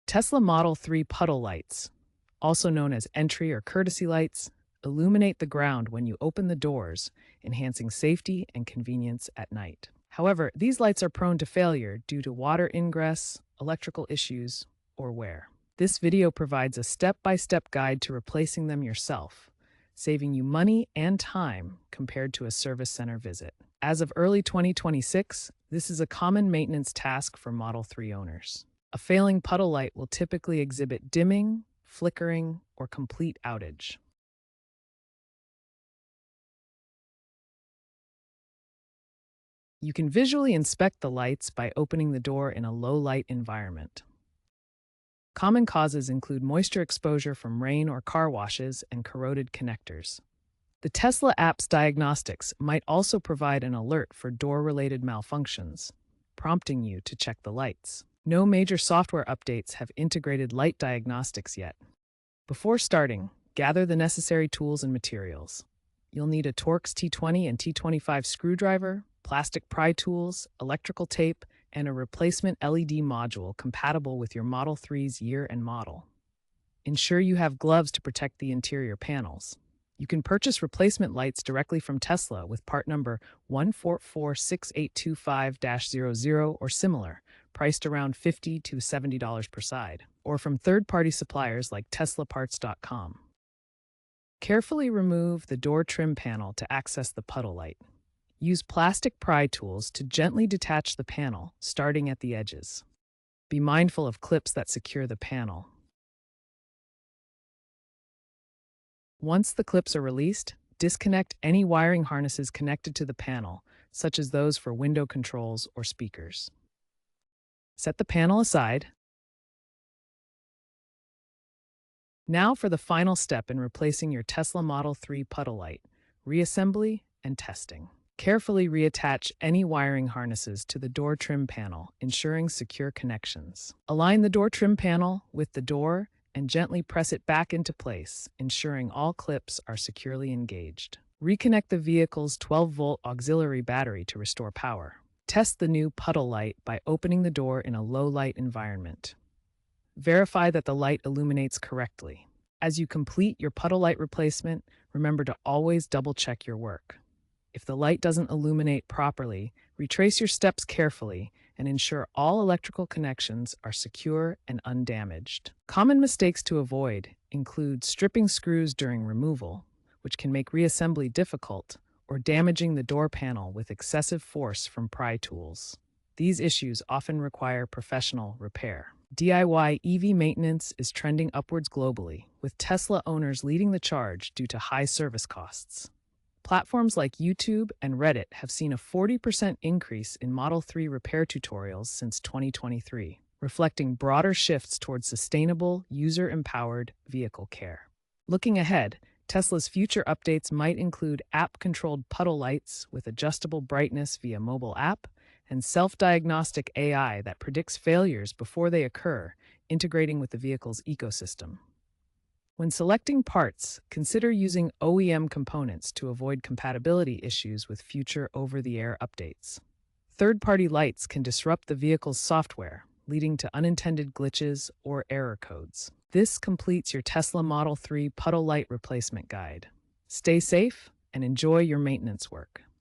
Tesla Model 3 puddle lights, also known as entry or courtesy lights, illuminate the ground when you open the doors, enhancing safety and convenience at night. However, these lights are prone to failure due to water ingress, electrical issues, or wear. This video provides a step-by-step guide to replacing them yourself, saving you money and time compared to a service center visit. As of early 2026, this is a common maintenance task for Model 3 owners. A failing puddle light will typically exhibit dimming, flickering, or complete outage. You can visually inspect the lights by opening the door in a low-light environment. Common causes include moisture exposure from rain or car washes and corroded connectors. The Tesla app's diagnostics might also provide an alert for door-related malfunctions, prompting you to check the lights. No major software updates have integrated light diagnostics yet. Before starting, gather the necessary tools and materials. You'll need a Torx T20 and T25 screwdriver, plastic pry tools, electrical tape, and a replacement LED module compatible with your Model 3's year and model. Ensure you have gloves to protect the interior panels. You can purchase replacement lights directly from Tesla with part number 1446825-00 or similar, priced around $50 to $70 per side, or from third-party suppliers like teslaparts.com. Carefully remove the door trim panel to access the puddle light. Use plastic pry tools to gently detach the panel, starting at the edges. Be mindful of clips that secure the panel. Once the clips are released, disconnect any wiring harnesses connected to the panel, such as those for window controls or speakers. Set the panel aside. Now for the final step in replacing your Tesla Model 3 puddle light: reassembly and testing. Carefully reattach any wiring harnesses to the door trim panel, ensuring secure connections. Align the door trim panel with the door and gently press it back into place, ensuring all clips are securely engaged. Reconnect the vehicle's 12-volt auxiliary battery to restore power. Test the new puddle light by opening the door in a low-light environment. Verify that the light illuminates correctly. As you complete your puddle light replacement, remember to always double-check your work. If the light doesn't illuminate properly, retrace your steps carefully and ensure all electrical connections are secure and undamaged. Common mistakes to avoid include stripping screws during removal, which can make reassembly difficult, or damaging the door panel with excessive force from pry tools. These issues often require professional repair. DIY EV maintenance is trending upwards globally, with Tesla owners leading the charge due to high service costs. Platforms like YouTube and Reddit have seen a 40% increase in Model 3 repair tutorials since 2023, reflecting broader shifts towards sustainable, user-empowered vehicle care. Looking ahead, Tesla's future updates might include app-controlled puddle lights with adjustable brightness via mobile app and self-diagnostic AI that predicts failures before they occur, integrating with the vehicle's ecosystem. When selecting parts, consider using OEM components to avoid compatibility issues with future over-the-air updates. Third-party lights can disrupt the vehicle's software, leading to unintended glitches or error codes. This completes your Tesla Model 3 puddle light replacement guide. Stay safe and enjoy your maintenance work.